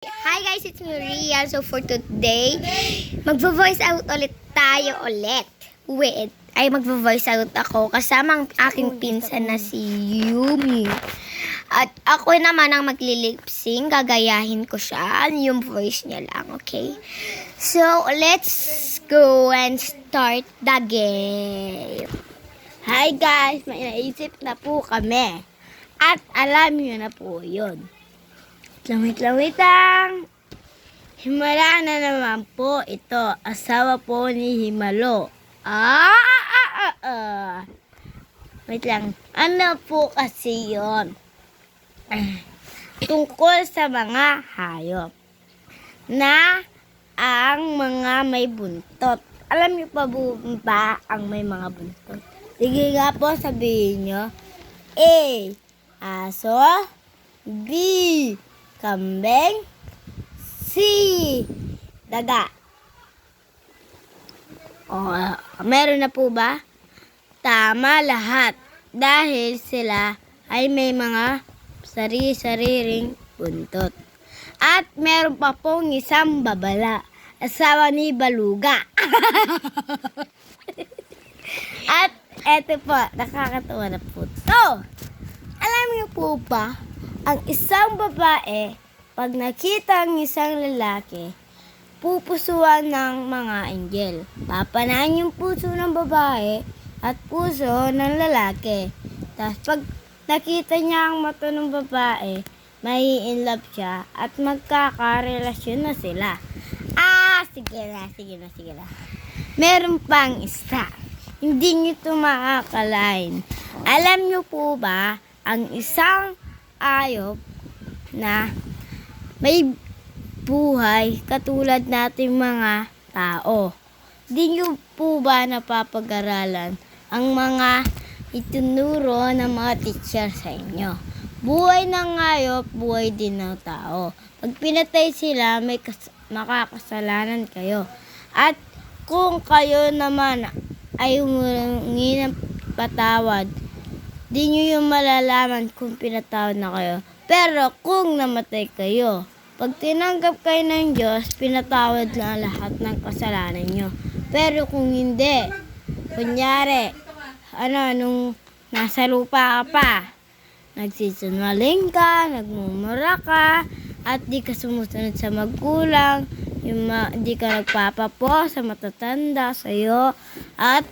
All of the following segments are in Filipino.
Hi guys, it's me Rian. So for today, magvo-voice out ulit tayo magvo-voice out ako kasama ang aking pinsan na si Yumi. At ako naman ang magli-lip-sync, gagayahin ko siya, yung voice niya lang, okay? So let's go and start the game. Hi guys, may naisip na po kami. At alam niyo na po yun. Lamit-lamitan. Himala na naman po ito. Asawa po ni Himalo. Wait lang. Ano po kasi yun? Tungkol sa mga hayop na ang mga may buntot. Alam niyo pa ba ang may mga buntot? Sige nga po, sabihin nyo. A. Aso. B. Kambing. C. Daga. Meron na po ba? Tama lahat. Dahil sila ay may mga sari-sariling buntot. At meron pa pong isang babala. Asawa ni Baluga. At eto po, nakakatawa na po ito. Alam niyo po ba, ang isang babae, pag nakita ang isang lalaki, pupusuan ng mga anghel. Papanahan yung puso ng babae at puso ng lalaki. Tapos pag nakita niya ang mata ng babae, mai-inlove siya at magkakarelasyon na sila. Sige na. Meron pang isa. Hindi niyo ito makakalain. Alam niyo po ba, ang isang hayop na may buhay katulad nating mga tao. Di niyo po ba napapag-aralan ang mga itinuro ng mga teacher sa inyo? Buhay ng hayop, buhay din ng tao. Pag pinatay sila, may makakasalanan kayo. At kung kayo naman ay humingi ng patawad, di nyo yung malalaman kung pinatawad na kayo. Pero kung namatay kayo, pag tinanggap kayo ng Diyos, pinatawad na lahat ng kasalanan nyo. Pero kung hindi, kunyari, nung nasa lupa ka pa, nagsisinungaling ka, nagmumura ka, at di ka sumusunod sa magulang, di ka nagpapapo sa matatanda sa'yo, at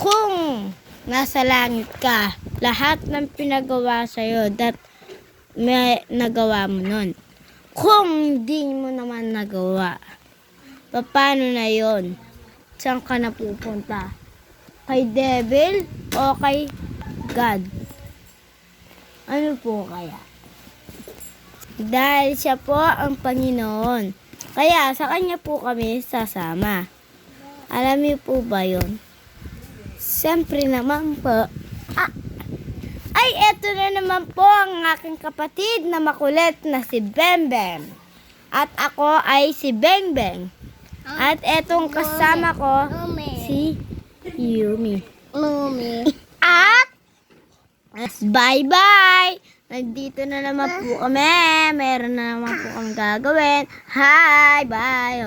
kung nasa langit ka, lahat ng pinagawa sa'yo, may nagawa mo nun. Kung di mo naman nagawa, paano na yon? Saan ka na pupunta? Kay devil o kay God? Ano po kaya? Dahil siya po ang Panginoon. Kaya sa kanya po kami sasama. Alam niyo po ba yun? Siyempre naman po. Ay, eto na naman po ang aking kapatid na makulit na si Bembem. At ako ay si Bengbeng. At etong kasama ko, si Yumi. At bye-bye! Nandito na naman po kami. Meron na naman po kami gagawin. Hi! Bye!